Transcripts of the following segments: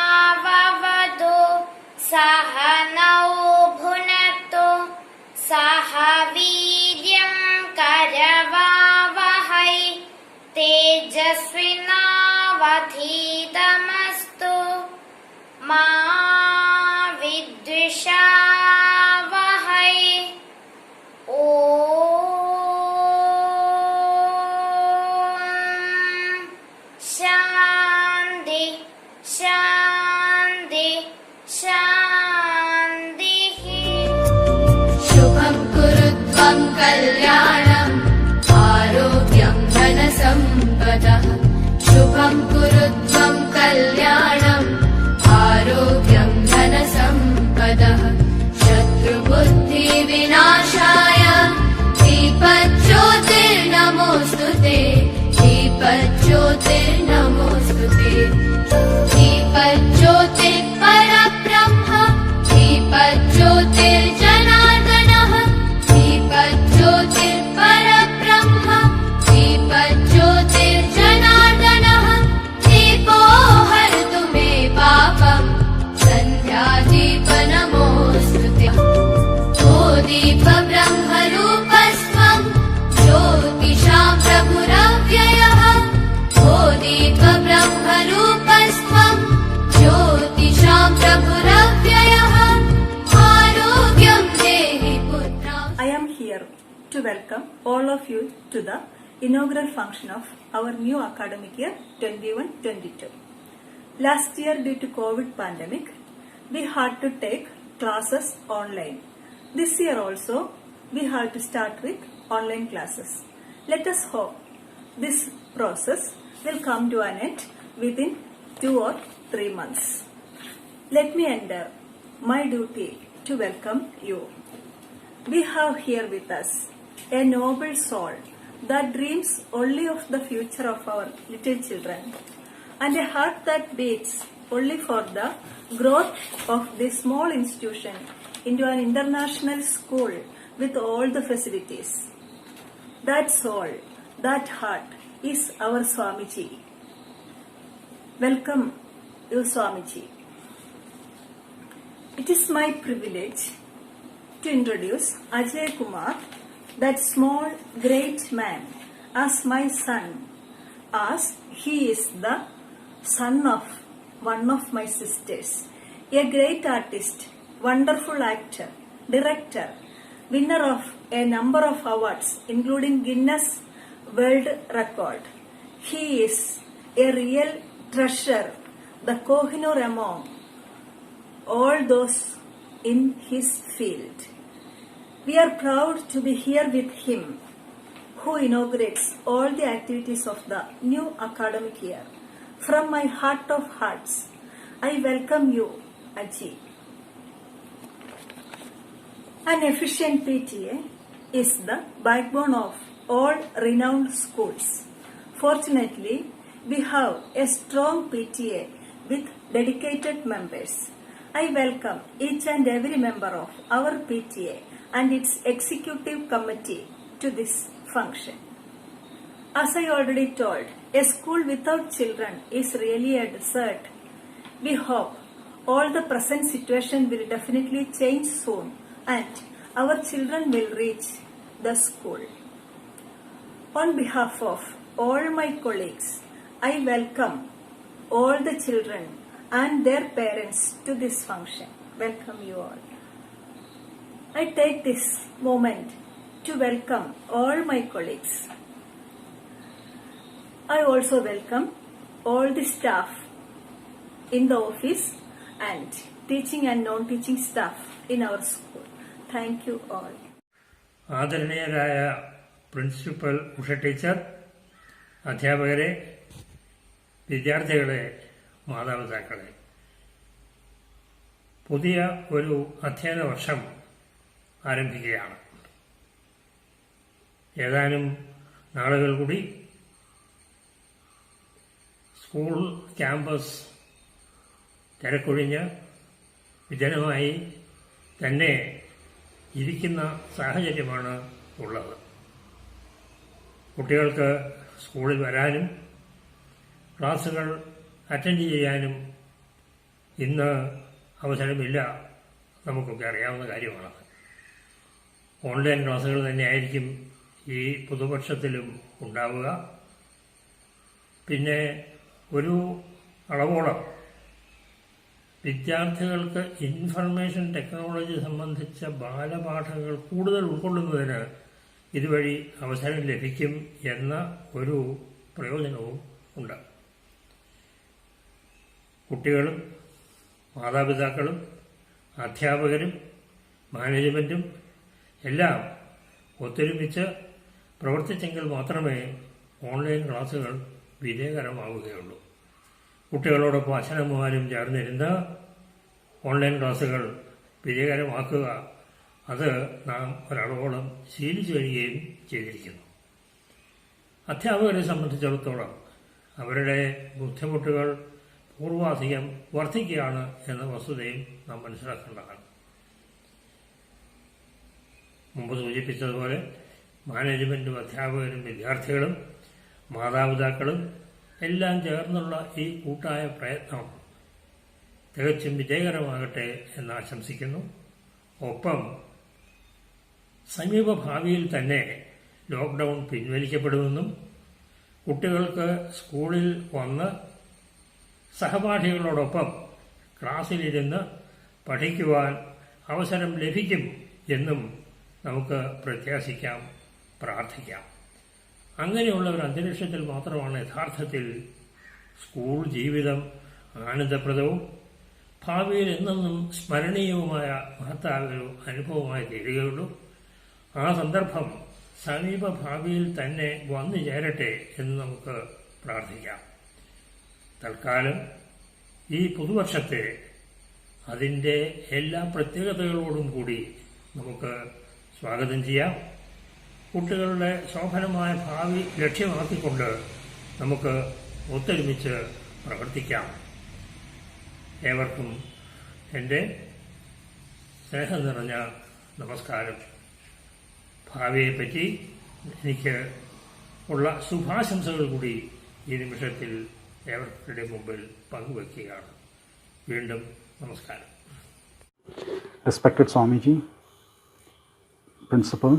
सहनाववतु सहनौ भुनक्तु सह वीर्यं करवावहै तेजस्विनावधीतमस्तु मा विद्विषावहै। शान्ति शान्ति शान्तिः। शुभं कुरु त्वं कल्याणम् आरोग्यं धनसम्पदः। शुभं कुरु त्वं कल्याणम् आरोग्यं धनसम्पदः। शत्रुबुद्धिविनाशाय दीपज्योतिर्नमोऽस्तुते दीपज्योतिर्नमोऽस्तुते। दीपज्योतिर्परब्रह्म दीपज्योतिर्जनार्दनः दीपज्योतिर्परब्रह्म दीपज्योतिर्जनार्दनः। दीपो हरतु मे पापम् सन्ध्यादीपनमोऽस्तुते। ओ दीपब्रह्मरूपस्त्वं ज्योतिषां प्रभुरव्ययः। ओ दीपब्रह्मरूपस्त्वं ज्योतिषां प्रभुरव्ययः। आरोग्यं देहि पुत्राम्। I am here to welcome all of you to the inaugural function of our new academic year 21-22. Last year, due to COVID pandemic, we had to take classes online. This year also, we have to start with online classes. Let us hope this process will come to an end within 2 or 3 months. Let me enter my duty to welcome you. We have here with us a noble soul that dreams only of the future of our little children, and a heart that beats only for the growth of this small institution into an international school with all the facilities. That soul, that heart is our Swamiji. Welcome you, Swamiji. It is my privilege to introduce Ajay Kumar, that small great man, as my son, as he is the son of one of my sisters, a great artist, wonderful actor, director, winner of a number of awards including Guinness World Record. He is a real treasure, the Kohinoor among all those in his field. We are proud to be here with him, who inaugurates all the activities of the new academic year. From my heart of hearts, I welcome you, Aji. An efficient PTA is the backbone of all renowned schools. Fortunately, we have a strong PTA with dedicated members. I welcome each and every member of our PTA and its executive committee to this function. As I already told, a school without children is really a desert. We hope all the present situation will definitely change soon and our children will reach the school. On behalf of all my colleagues, I welcome all the children and their parents to this function. Welcome you all. I take this moment to welcome all my colleagues. I also welcome all the staff in the office and teaching and non-teaching staff in our school. Thank you all. ആദരണീയരായ principal Usha teacher, അധ്യാപകരെ, വിദ്യാർത്ഥികളെ, മാതാപിതാക്കളെ, പുതിയ ഒരു അധ്യയന വർഷം ആരംഭിക്കുകയാണ്. ഏതാനും നാളുകൾ കൂടി സ്കൂൾ ക്യാമ്പസ് തിരക്കൊഴിഞ്ഞ് വിജനമായി തന്നെ ഇരിക്കുന്ന സാഹചര്യമാണ് ഉള്ളത്. കുട്ടികൾക്ക് സ്കൂളിൽ വരാനും ക്ലാസ്സുകൾ അറ്റൻഡ് ചെയ്യാനും ഇന്ന് അവസരമില്ല, നമുക്കൊക്കെ അറിയാവുന്ന കാര്യമാണ്. ഓൺലൈൻ ക്ലാസ്സുകൾ തന്നെയായിരിക്കും ഈ പുതുവർഷത്തിലും ഉണ്ടാവുക. പിന്നെ ഒരു അളവോളം വിദ്യാർത്ഥികൾക്ക് ഇൻഫർമേഷൻ ടെക്നോളജി സംബന്ധിച്ച ബാലപാഠങ്ങൾ കൂടുതൽ ഉൾക്കൊള്ളുന്നതിന് ഇതുവഴി അവസരം ലഭിക്കും എന്ന ഒരു പ്രയോജനവും ഉണ്ട്. കുട്ടികളും മാതാപിതാക്കളും അധ്യാപകരും മാനേജ്മെൻറ്റും എല്ലാം ഒത്തൊരുമിച്ച് പ്രവർത്തിച്ചെങ്കിൽ മാത്രമേ ഓൺലൈൻ ക്ലാസുകൾ വിജയകരമാവുകയുള്ളൂ. കുട്ടികളോടൊപ്പം അച്ഛനമ്മമാരും ചേർന്നിരുന്ന് ഓൺലൈൻ ക്ലാസുകൾ വിജയകരമാക്കുക, അത് നാം ഒരളവോളം ശീലിച്ചു വരികയും ചെയ്തിരിക്കുന്നു. അധ്യാപകരെ സംബന്ധിച്ചിടത്തോളം അവരുടെ ബുദ്ധിമുട്ടുകൾ പൂർവാധികം വർദ്ധിക്കുകയാണ് എന്ന വസ്തുതയും നാം മനസ്സിലാക്കേണ്ടതാണ്. മുമ്പ് സൂചിപ്പിച്ചതുപോലെ മാനേജ്മെൻറ്റും അധ്യാപകരും വിദ്യാർത്ഥികളും മാതാപിതാക്കളും എല്ലാം ചേർന്നുള്ള ഈ കൂട്ടായ പ്രയത്നം തികച്ചും വിജയകരമാകട്ടെ എന്ന് ആശംസിക്കുന്നു. ഒപ്പം സമീപഭാവിയിൽ തന്നെ ലോക്ക്ഡൗൺ പിൻവലിക്കപ്പെടുമെന്നും കുട്ടികൾക്ക് സ്കൂളിൽ വന്ന് സഹപാഠികളോടൊപ്പം ക്ലാസ്സിലിരുന്ന് പഠിക്കുവാൻ അവസരം ലഭിക്കും എന്നും നമുക്ക് പ്രത്യാശിക്കാം, പ്രാർത്ഥിക്കാം. അങ്ങനെയുള്ള ഒരു അന്തരീക്ഷത്തിൽ മാത്രമാണ് യഥാർത്ഥത്തിൽ സ്കൂൾ ജീവിതം ആനന്ദപ്രദവും ഭാവിയിൽ എന്നെന്നും സ്മരണീയവുമായ മഹത്തായ ഒരു അനുഭവമായി തീരുകയുള്ളൂ. ആ സന്ദർഭം സമീപ ഭാവിയിൽ തന്നെ വന്നു ചേരട്ടെ എന്ന് നമുക്ക് പ്രാർത്ഥിക്കാം. തൽക്കാലം ഈ പുതുവർഷത്തെ അതിൻ്റെ എല്ലാ പ്രത്യേകതകളോടും കൂടി നമുക്ക് സ്വാഗതം ചെയ്യാം. കുട്ടികളുടെ ശോഭനമായ ഭാവി ലക്ഷ്യമാക്കിക്കൊണ്ട് നമുക്ക് ഒത്തൊരുമിച്ച് പ്രവർത്തിക്കാം. ഏവർക്കും എൻ്റെ സ്നേഹം നിറഞ്ഞ നമസ്കാരം. ഭാവിയെപ്പറ്റി എനിക്ക് ഉള്ള ശുഭാശംസകൾ കൂടി ഈ നിമിഷത്തിൽ ഏവർക്കുടെ മുമ്പിൽ പങ്കുവയ്ക്കുകയാണ്. വീണ്ടും നമസ്കാരം. Respected Swamiji, Principal,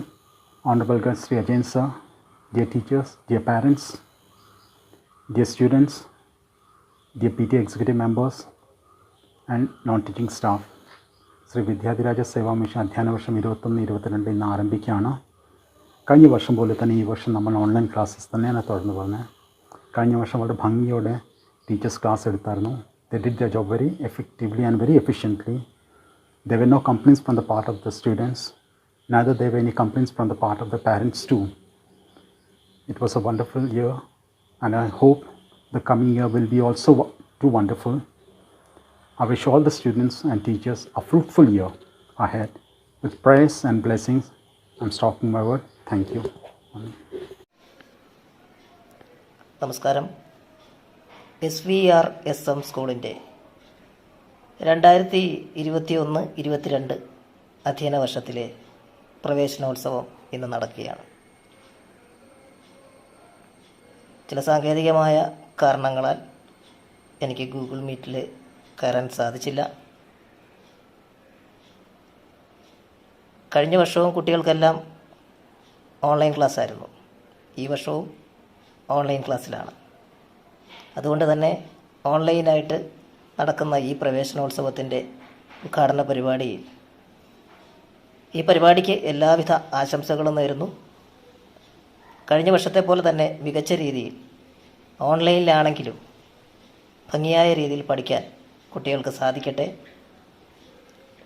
Honorable Guest Sri Ajay Sir, dear teachers, dear parents, dear students, dear PT executive members and non-teaching staff, Shri Vidyadhiraja Seva mission അധ്യയന വർഷം 21-22 ഇന്ന് ആരംഭിക്കുകയാണ്. കഴിഞ്ഞ വർഷം പോലെ തന്നെ ഈ വർഷം നമ്മൾ ഓൺലൈൻ ക്ലാസ്സസ് തന്നെയാണ് തുടർന്ന് പോകുന്നത്. കഴിഞ്ഞ വർഷം വളരെ ഭംഗിയോടെ ടീച്ചേഴ്സ് ക്ലാസ് എടുത്തായിരുന്നു. They did their job very effectively and very efficiently. There were no complaints from the part of the students, neither there were any complaints from the part of the parents too. It was a wonderful year and I hope the coming year will be also too wonderful. I wish all the students and teachers a fruitful year ahead with prayers and blessings. I'm stopping my word. Thank you. നമസ്കാരം. SVRSM സ്കൂളിൻ്റെ 2021-22 അധ്യയന വർഷത്തിലെ പ്രവേശനോത്സവം ഇന്ന് നടക്കുകയാണ്. ചില സാങ്കേതികമായ കാരണങ്ങളാൽ എനിക്ക് ഗൂഗിൾ മീറ്റിൽ കയറാൻ സാധിച്ചില്ല. കഴിഞ്ഞ വർഷവും കുട്ടികൾക്കെല്ലാം ഓൺലൈൻ ക്ലാസ് ആയിരുന്നു. ഈ വർഷവും ഓൺലൈൻ ക്ലാസ്സിലാണ്. അതുകൊണ്ട് തന്നെ ഓൺലൈനായിട്ട് നടക്കുന്ന ഈ പ്രവേശനോത്സവത്തിൻ്റെ ഉദ്ഘാടന പരിപാടിയിൽ ഈ പരിപാടിക്ക് എല്ലാവിധ ആശംസകളും നേരുന്നു. കഴിഞ്ഞ വർഷത്തെ പോലെ തന്നെ മികച്ച രീതിയിൽ ഓൺലൈനിലാണെങ്കിലും ഭംഗിയായ രീതിയിൽ പഠിക്കാൻ കുട്ടികൾക്ക് സാധിക്കട്ടെ.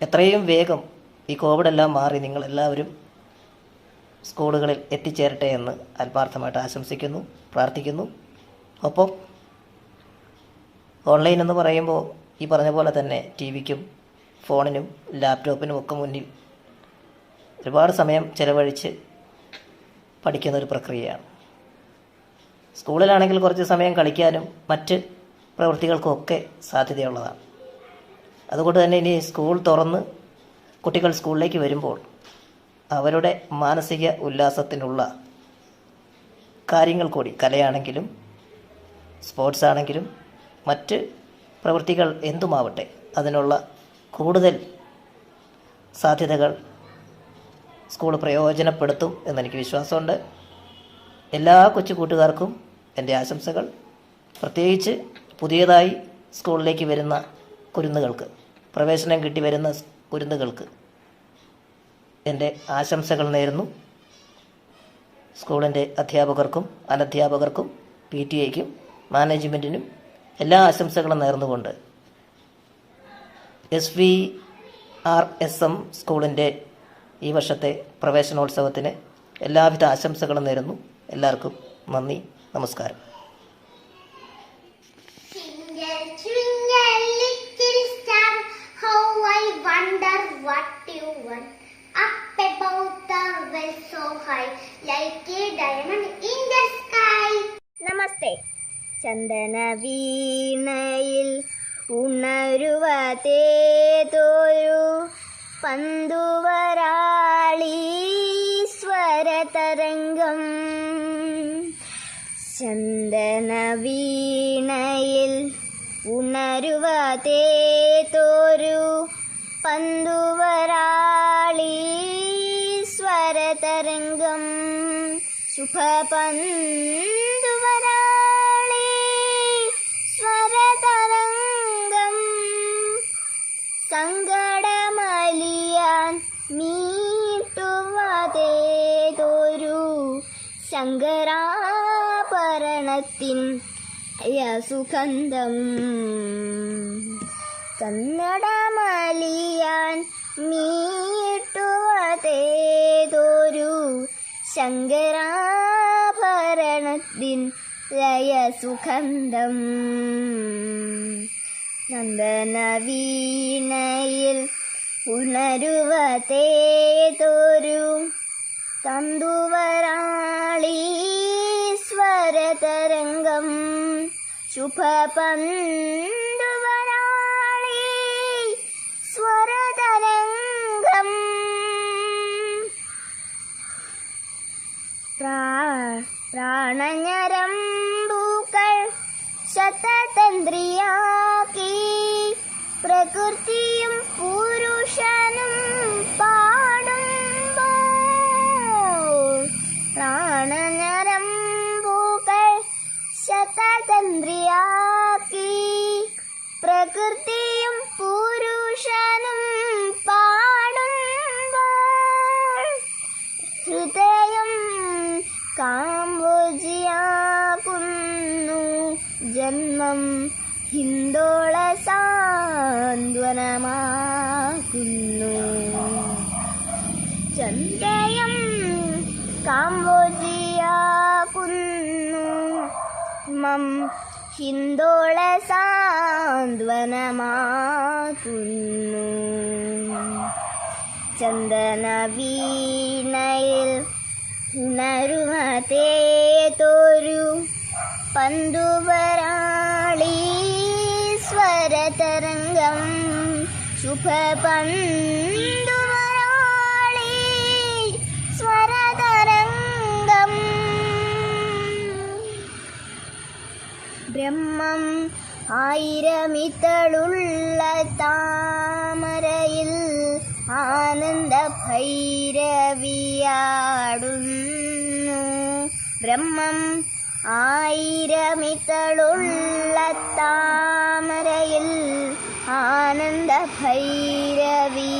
എത്രയും വേഗം ഈ കോവിഡെല്ലാം മാറി നിങ്ങളെല്ലാവരും സ്കൂളുകളിൽ എത്തിച്ചേരട്ടെ എന്ന് ആത്മാർത്ഥമായിട്ട് ആശംസിക്കുന്നു, പ്രാർത്ഥിക്കുന്നു. ഒപ്പം ഓൺലൈൻ എന്ന് പറയുമ്പോൾ ഈ പറഞ്ഞ പോലെ തന്നെ TV-ക്കും ഫോണിനും ലാപ്ടോപ്പിനും ഒക്കെ മുന്നിൽ ഒരുപാട് സമയം ചിലവഴിച്ച് പഠിക്കുന്നൊരു പ്രക്രിയയാണ്. സ്കൂളിലാണെങ്കിൽ കുറച്ച് സമയം കളിക്കാനും മറ്റ് പ്രവൃത്തികൾക്കുമൊക്കെ സാധ്യതയുള്ളതാണ്. അതുകൊണ്ട് തന്നെ ഇനി സ്കൂൾ തുറന്ന് കുട്ടികൾ സ്കൂളിലേക്ക് വരുമ്പോൾ അവരുടെ മാനസിക ഉല്ലാസത്തിനുള്ള കാര്യങ്ങൾ കൂടി, കലയാണെങ്കിലും സ്പോർട്സ് ആണെങ്കിലും മറ്റ് പ്രവൃത്തികൾ എന്തുമാവട്ടെ, അതിനുള്ള കൂടുതൽ സാധ്യതകൾ സ്കൂൾ പ്രയോജനപ്പെടുത്തും എന്നെനിക്ക് വിശ്വാസമുണ്ട്. എല്ലാ കൊച്ചു കൂട്ടുകാർക്കും എൻ്റെ ആശംസകൾ. പ്രത്യേകിച്ച് പുതിയതായി സ്കൂളിലേക്ക് വരുന്ന കുരുന്നുകൾക്ക്, പ്രവേശനം കിട്ടി വരുന്ന കുരുന്നുകൾക്ക് എൻ്റെ ആശംസകൾ നേരുന്നു. സ്കൂളിൻ്റെ അധ്യാപകർക്കും അനധ്യാപകർക്കും PTA-ക്കും മാനേജ്മെൻറ്റിനും എല്ലാ ആശംസകളും നേർന്നുകൊണ്ട് SVRSM സ്കൂളിൻ്റെ ഈ വർഷത്തെ പ്രവേശനോത്സവത്തിന് എല്ലാവിധ ആശംസകളും നേരുന്നു. എല്ലാവർക്കും നന്ദി, നമസ്കാരം. Twinkle, twinkle, little star, how I wonder what you want. Up above the world so high, like a diamond in the sky. നമസ്തേ. ചന്ദന വീണയിൽ ഉണരുവതേതൊരു പന്തുവരാളി സ്വരതരംഗം. ചന്ദന വീണയിൽ ഉണരുവതേതൊരു പന്തുവരാളി സ്വരതരംഗം. ശുഭപന്തുവരാളി സ്വരതരംഗം. സങ്കടമലിയാൻ മീട്ടുവതേതൊരു ശങ്കരാഭരണത്തിൻ സുഗന്ധം. കന്നടമലിയാൻ മീട്ടുവതേതൊരു ശങ്കരാഭരണത്തിൻ ലയസുഗന്ധം. നന്ദനവീണയിൽ ഉണരുവതേതൊരു തന്തുവരാളി സ്വരതരംഗം. ശുഭപന്തുവരാളി സ്വരതരംഗം. പ്രാണഞരമ്പുകൾ ശതതന്ത്രിയാക്കി പ്രകൃതിയും പുരുഷനും പാടുമ്പോൾ. പ്രാണഞരമ്പുകൾ ശതതന്ത്രിയാക്കി പ്രകൃതിയും പുരുഷനും പാടുമ്പോൾ. ഹൃദയം കാംബോജിയാകുന്നു ജന്മം ഹിന്ദോള സാന്ത്വനമാകുന്നു. ചന്ദയം കാംബോജിയാകുന്നു മം ഹിന്ദോള സാന്ത്വനമാകുന്നു. ചന്ദന വീണയിൽ ഉണരുവതേതൊരു പന്തുവരാളി സ്വരതരംഗം. ശുഭപന്തുവരാളി സ്വരതരംഗം. ബ്രഹ്മം ആയിരമിതളുള്ള താമരയിൽ ആനന്ദ ഭൈരവിയാടുന്നു. ബ്രഹ്മം ആയിരമിതളുള്ള താമരയിൽ ആനന്ദ ഭൈരവിയാടുന്നു.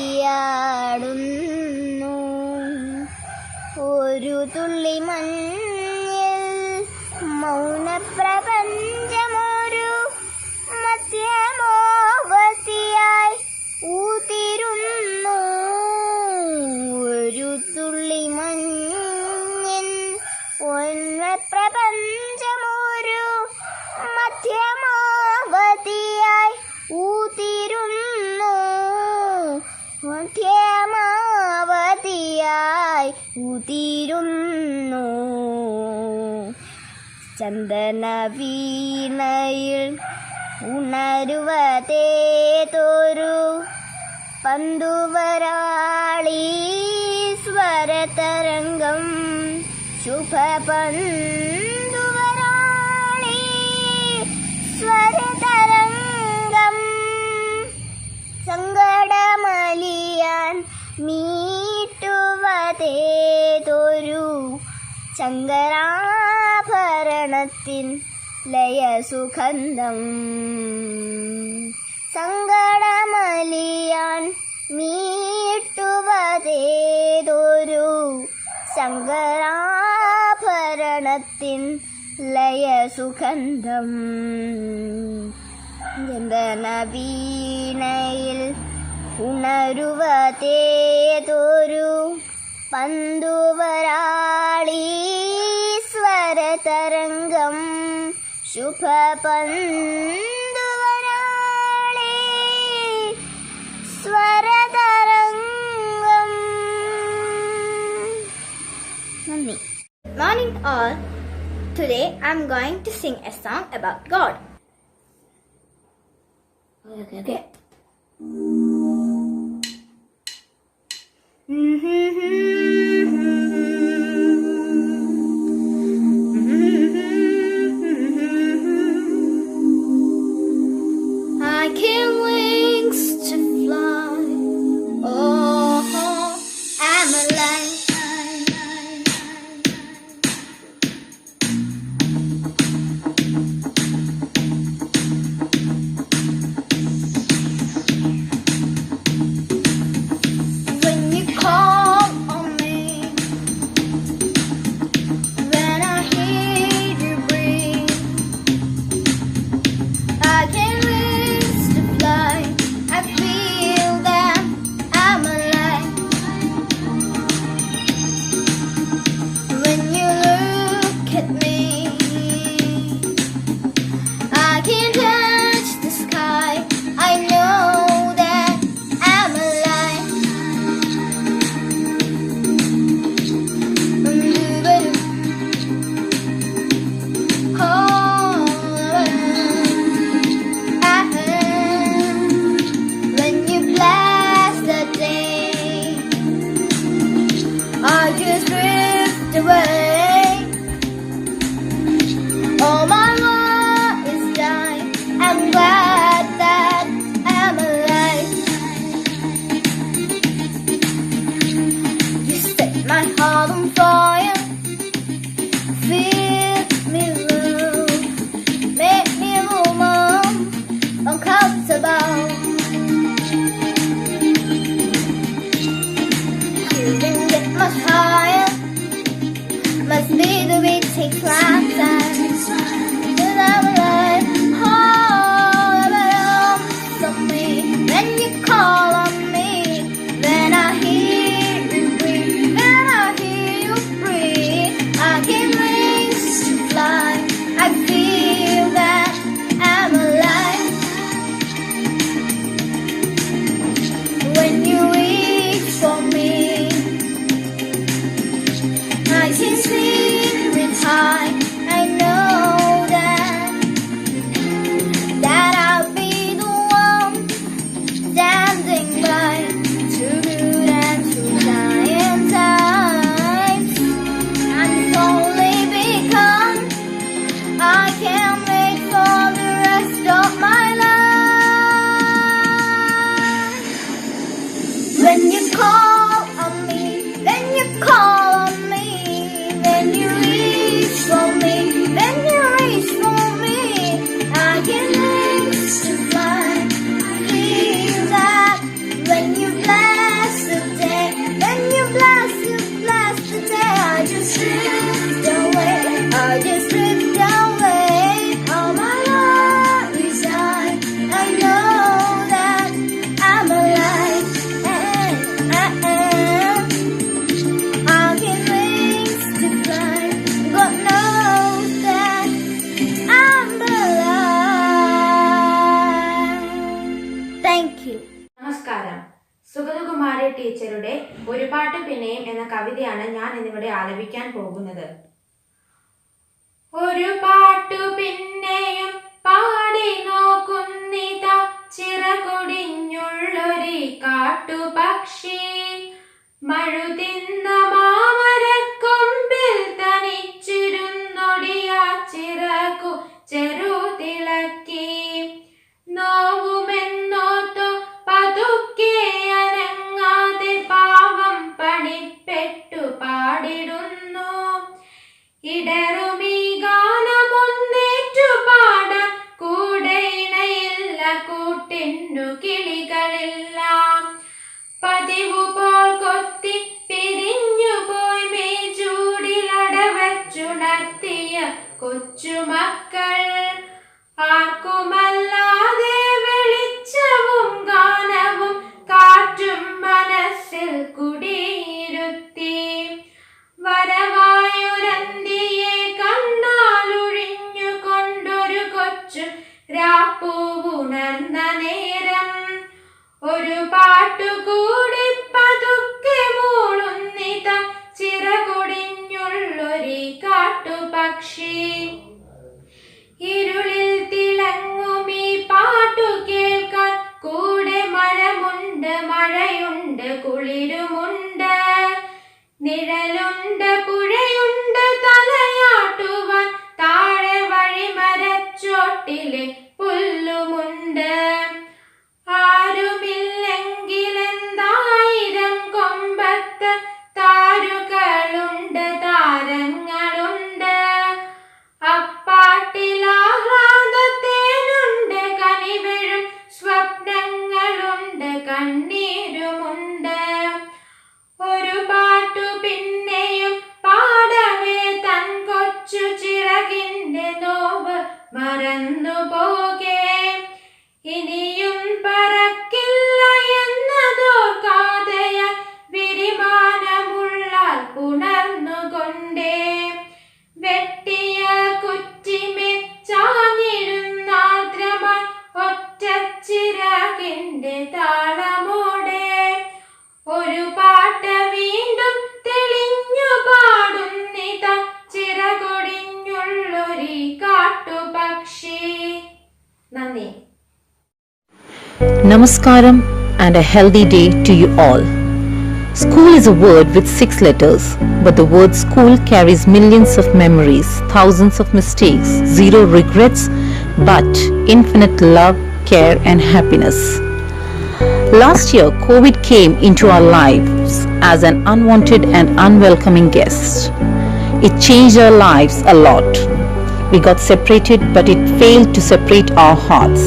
ഒരു തുള്ളി മഞ്ഞിൽ മൗനപ്രപഞ്ചമൊരു മധ്യമോവതിയായി ഊതിരുന്നു. ഒരു തുള്ളി മഞ്ഞിൻ പ്രപഞ്ചമൊരു മധ്യമാവതിയായി ഊതിരുന്നു. മധ്യമാവതിയായി ഊതിരുന്നു. ചന്ദന വീണയിൽ ഉണരുവതേതൊരു പന്തുവരാളി സ്വര സ്വരതരംഗം ശുഭപന്തുവരാളി സ്വരതരംഗം സങ്കടമലിയാൻ മീട്ടുവതേതൊരു ശങ്കരാഭരണത്തിൻ ലയസുഗന്ധം സങ്കടമലിയാൻ മീട്ടുവതേതൊരു ശങ്കരാഭരണത്തിൻ ലയസുഗന്ധം ചന്ദനവീണയിൽ ഉണരുവതേതൊരു പന്തുവരാളി സ്വരതരംഗം ശുഭപന്തുവരാളി സ്വരതരംഗം. നന്ദി. Morning all. Today I'm going to sing a song about God. Okay. I can wings to fly. Oh, I'm alive. When you call on me, when I hear you breathe, I can wings to fly. I feel that I'm alive. When you look at me, I can touch the sky. I know that I'm alive. When you bless the day, I just drift away. All my worries die. I'm glad that I'm alive. You set my heart on fire. Fill me love. Make me a woman uncomfortable. Couldn't get much higher. Must be the way it takes lifetime. But I'm alive. All around of me. When you call on me, when I hear you breathe, when I hear you breathe, I can wings to fly. I feel that I'm alive. When you reach for me, I can sleep high. I know that I'll be the one standing by through good and through dying times. And it's only because I can't wait for the rest of my life. When you call on me, when you call on me, when you reach for me, when you reach for me, I can wings to fly. I feel that when you bless the day, when you bless the day, I just drift away, I just drift away. All my worries die. I know that I'm alive. I can wings to fly. God knows that I'm alive. Thank you. നമസ്കാരം. സുഗതകുമാരി ടീച്ചറുടെ ഒരു പാട്ട് പിന്നെയും എന്ന കവിതയാണ് ഞാൻ ഇന്നിവിടെ ആലപിക്കാൻ പോകുന്നത്. ഒരു പാട്ടു പിന്നെയും പാടി നോക്കുന്നിത ചിറകൊടിഞ്ഞുള്ളൊരു കാട്ടുപക്ഷി മഴു തിന്ന കൂട്ടിന്നു കിളികളെല്ലാം പതിവു പോൽ കൊത്തി പിരിഞ്ഞു പോയി മേജൂടിലടവച്ചുണർത്തിയ കൊച്ചുമക്കൾ ആർക്കുമല്ലാതെ വെളിച്ചവും ഗാനവും കാറ്റും മനസ്സിൽ കുടിയിരുത്തി വരവായൊരന്തിയെ കണ്ണാലൊഴിഞ്ഞു കൊണ്ടൊരു കൊച്ചു രാപ്പൂവുണർന്ന നേരം ഒരു പാട്ടുകൂടി പതുക്കെ മൂളുന്നിത ചിറകൊടിഞ്ഞുള്ളൊരു കാട്ടുപക്ഷി ഇരുളിൽ തിളങ്ങുമീ പാട്ടു കേൾക്കാൻ കൂടെ മരമുണ്ട് മഴയുണ്ട് കുളിരുമുണ്ട് നിഴലുണ്ട് പുഴയുണ്ട് തലയാട്ടുവാൻ താഴെ വഴിമരച്ചോട്ടിലെ പുല്ലുമുണ്ട് ആരുമില്ലെങ്കിലെന്തായിരം കൊമ്പത്ത് താരുകളുണ്ട് താരങ്ങളുണ്ട് അപ്പാട്ടിലാഹ്ലാദത്തേനുണ്ട് കനിവഴും സ്വപ്നങ്ങളുണ്ട് കണ്ണീരുമുണ്ട് ഒരു പാട്ടു പിന്നെയും പാടവേ തൻ കൊച്ചു ചിറകിന്റെ നോവ് മറന്നുപോകേ ഇനിയും പറക്കില്ല എന്നതോർക്കാതെയ വിരിമാനമുള്ളാൽ പുണർന്നുകൊണ്ടേ വെട്ടിയ കുറ്റിമെച്ചാഞ്ഞിരുന്നാദ്രമായി ഒറ്റച്ചിറകിന്റെ താളമോടെ ഒരു പാട്ട് വീണ്ടും തെളിഞ്ഞു പാടുന്നിത ചിറകൊടിഞ്ഞുള്ളൊരു കാട്ടുപക്ഷി. നന്ദി. Namaskaram and a healthy day to you all. School is a word with 6 letters, but the word school carries millions of memories, thousands of mistakes, zero regrets, but infinite love, care and happiness. Last year, COVID came into our lives as an unwanted and unwelcoming guest. It changed our lives a lot. We got separated, but it failed to separate our hearts.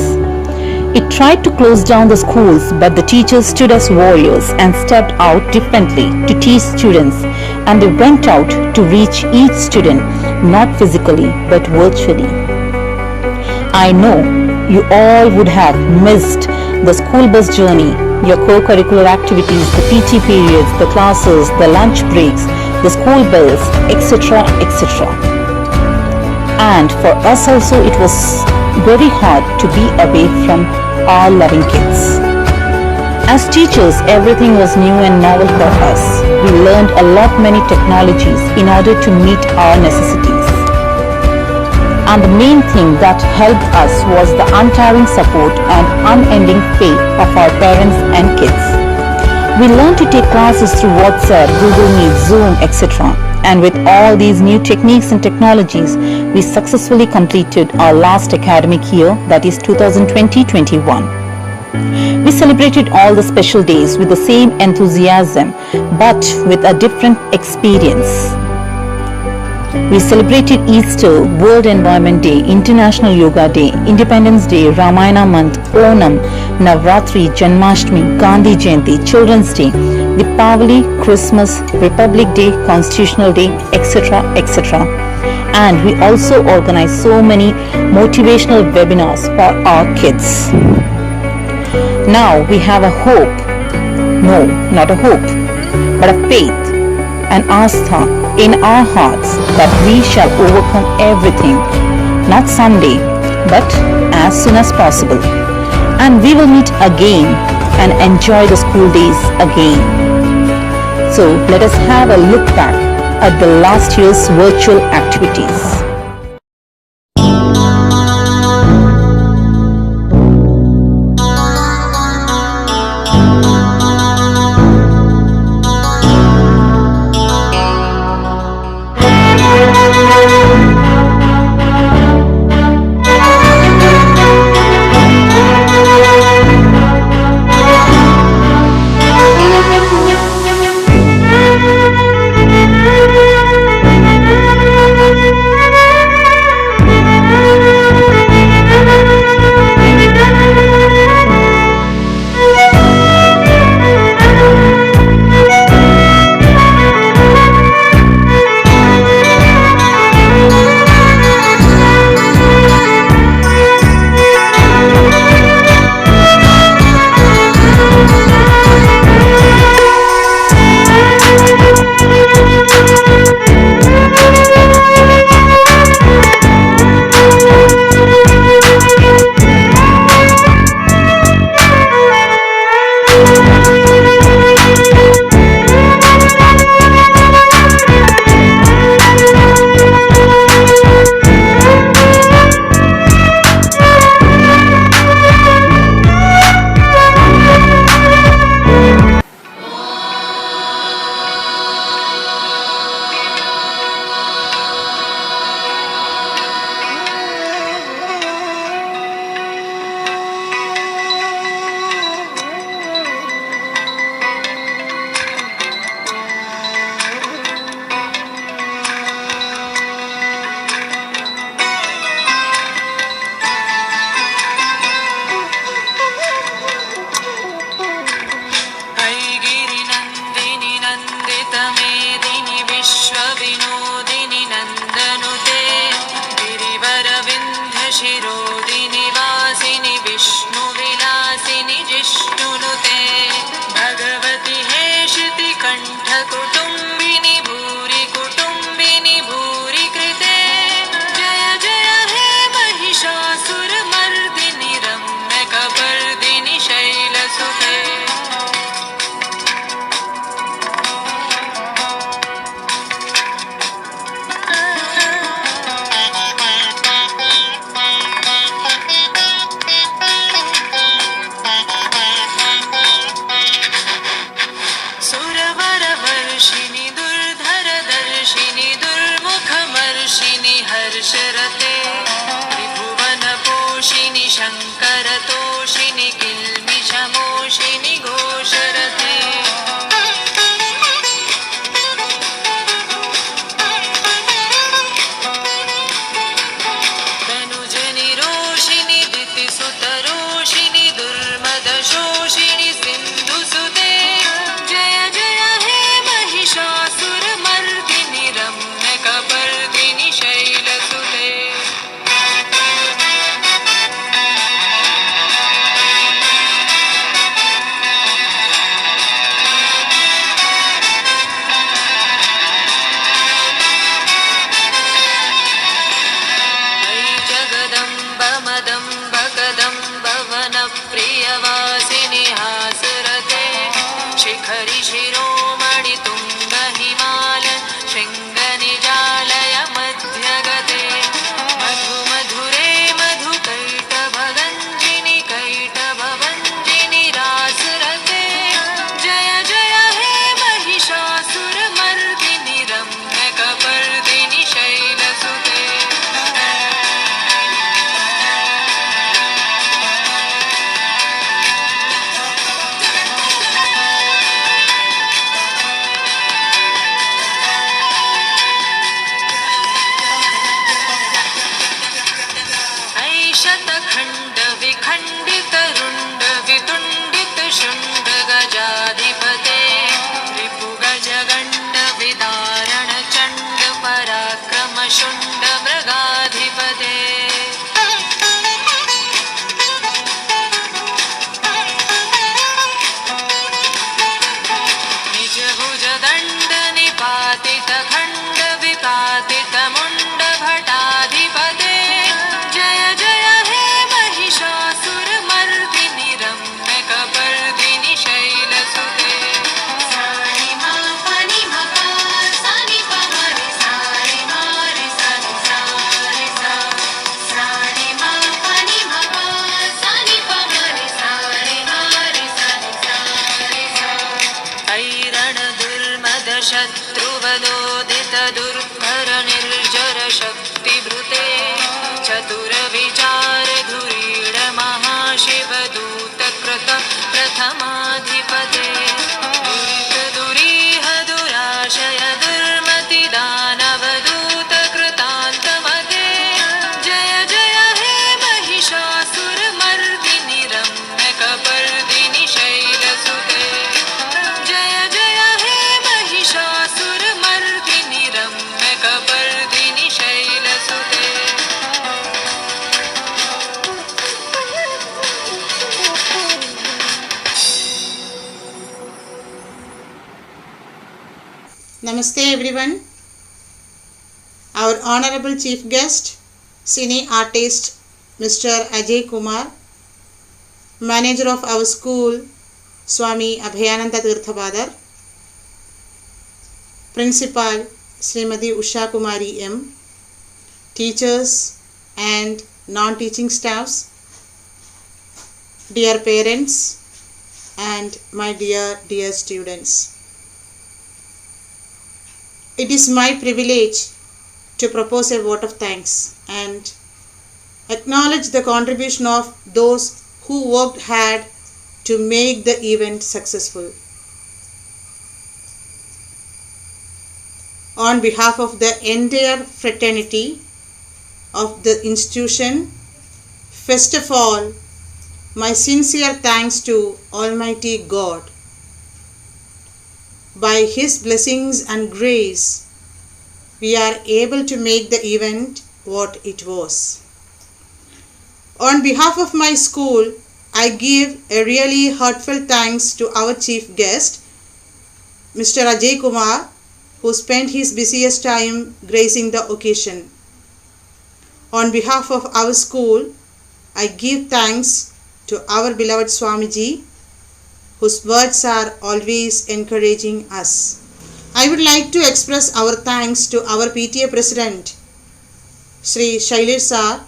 It tried to close down the schools, but the teachers stood as warriors and stepped out differently to teach students, and they went out to reach each student, not physically but virtually. I know you all would have missed the school bus journey, your co-curricular activities, the PT periods, the classes, the lunch breaks, the school bells, etc., etc. And for us also it was very hard to be away from our loving kids. As teachers, everything was new and novel for us. We learned a lot many technologies in order to meet our necessities. And the main thing that helped us was the untiring support and unending faith of our parents and kids. We learned to take classes through WhatsApp, Google Meet, Zoom, etc. And with all these new techniques and technologies, we successfully completed our last academic year, that is 2020-21. We celebrated all the special days with the same enthusiasm, but with a different experience. We celebrated Easter, World Environment Day, International Yoga Day, Independence Day, Ramayana Month, Onam, Navratri, Janmashtami, Gandhi Jayanti, Children's Day, Deepavali, Christmas, Republic Day, Constitutional Day, etc., etc. And we also organized so many motivational webinars for our kids. Now we have a hope. No, not a hope, but a faith and astha in our hearts that we shall overcome everything, not someday, but as soon as possible. And we will meet again and enjoy the school days again. So let us have a look back at the last year's virtual activities. कुटुम्बिनि भूरि कुटुम्बिनि भूरि कृते जय जय हे महिषासुरमर्दिनि रम्यकपर्दिनि शैलसुते सुरवरवर्षिणि दुर्धरदर्शिनि दुर्मुखमर्षिणि हर्षरते त्रिभुवनपोषिणि शङ्करतोषिणि किल्बिषमोषिणि घोषरते तनुजनि रोषिणि दितिसुतरोषिणि दुर्मदशोषिणि सिन्धुसुते जय जय हे महिषासुरमर्दिनि रम्यकपर्दिनि शैलसुते ऐ जगदम्ब मदम्ब कदम्ब वनप्रियवासिनि हासरते शिखरि शिरोमणि तुङ्ग हिमाल शृङ्गनिजालय मध्यगते मधु मधुरे मधुकैटभगञ्जिनि कैटभवञ्जिनि रासरते जय जय हे महिषासुरमर्दिनि रम्यकपर्दिनि शैलसुते ऐ शतखण्ड विखण्डित रुण्ड वितुण्डित शुण्ड गजाधिपते रिपुगजगण्ड विदारण चण्ड पराक्रम शुण्ड मृगाधिपते निज भुज दण्ड निपातित खण्ड विपातित मुण्ड भटाधिपते जय जय हे महिषासुरमर्दिनि रम्यकपर्दिनि शैलसुते सानि मा पनि म पा सानि प म रे सानि मा रे सानि सा रे सा सानि मा पनि म पा सानि प म रे सानि मा रे सानि सा रे सा ऐरण दुर्मद शत्रुवदोदित दुर्धर निर्जर शक्तिभृते चतुर विचार धुरीण महाशिवदूत कृत प्रथमाधिपते दुरित दुरीह दुराशय दुर्मति दानवदूत कृतान्तमते जय जय हे महिषासुरमर्दिनि रम्यकपर्दिनि शैलसुते जय जय हे Mahishasuramardini रम्यकपर्दिनि शैलसुते Namaste everyone. Our honorable chief guest, cine artist Mr. Ajay Kumar, manager of our school, Swami Abhayananda Tirthabadar, principal Srimati Usha Kumari M, teachers and non-teaching staffs, dear parents and my dear students. It is my privilege to propose a vote of thanks and acknowledge the contribution of those who worked hard to make the event successful. On behalf of the entire fraternity of the institution, first of all, my sincere thanks to Almighty God. By His blessings and grace, we are able to make the event what it was. On behalf of my school, I give a really heartfelt thanks to our chief guest, Mr. Ajay Kumar, who spent his busiest time gracing the occasion. On behalf of our school, I give thanks to our beloved Swamiji, whose words are always encouraging us. I would like to express our thanks to our PTA President, Sri Shailesh Sir,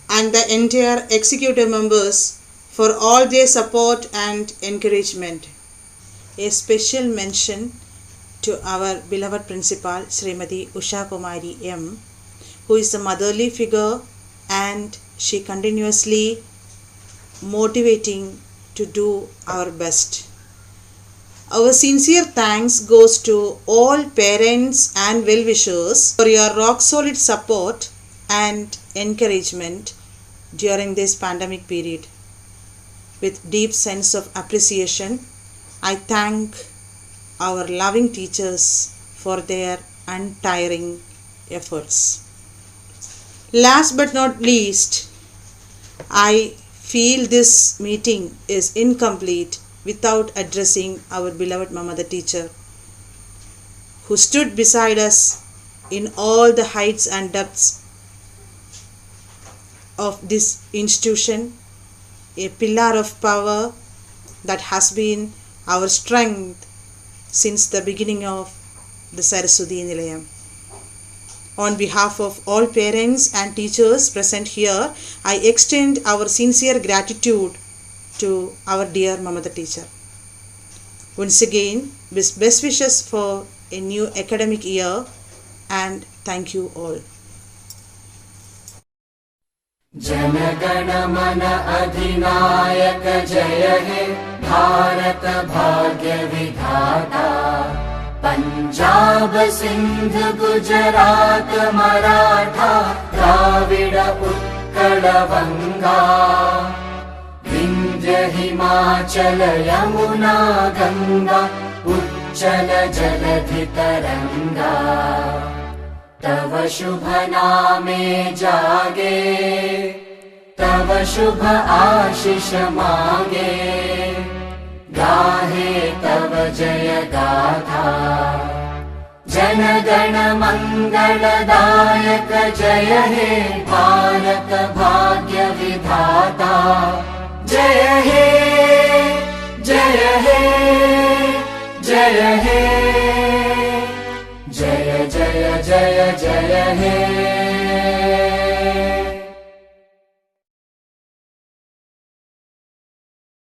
and the entire executive members for all their support and encouragement. A special mention to our beloved principal, Srimati Usha Kumari M., who is a motherly figure and she continuously motivating to do our best. Our sincere thanks goes to all parents and well-wishers for your rock-solid support and encouragement during this pandemic period. With deep sense of appreciation, I thank our loving teachers for their untiring efforts. Last but not least, I feel this meeting is incomplete without addressing our beloved Mama the teacher, who stood beside us in all the heights and depths of this institution, a pillar of power that has been our strength since the beginning of the Saraswati Nilayam. On behalf of all parents and teachers present here, I extend our sincere gratitude to our dear Mama the teacher. Once again, best wishes for a new academic year and thank you all. जनगण मन अधिनायक जय हे भारत भाग्य विधाता पंजाब सिंध गुजरात मराठा द्राविड उत्कल बंगा विंध्य हिमाचल यमुना गंगा उच्चल जलधि तरंगा तव शुभ नामे जागे तव शुभ आशीष मांगे गाहे तव जय गाथा जन गण मंगलदायक जय हे भारत भाग्य विधाता जय हे जय हे जय हे जय जय जय जय हे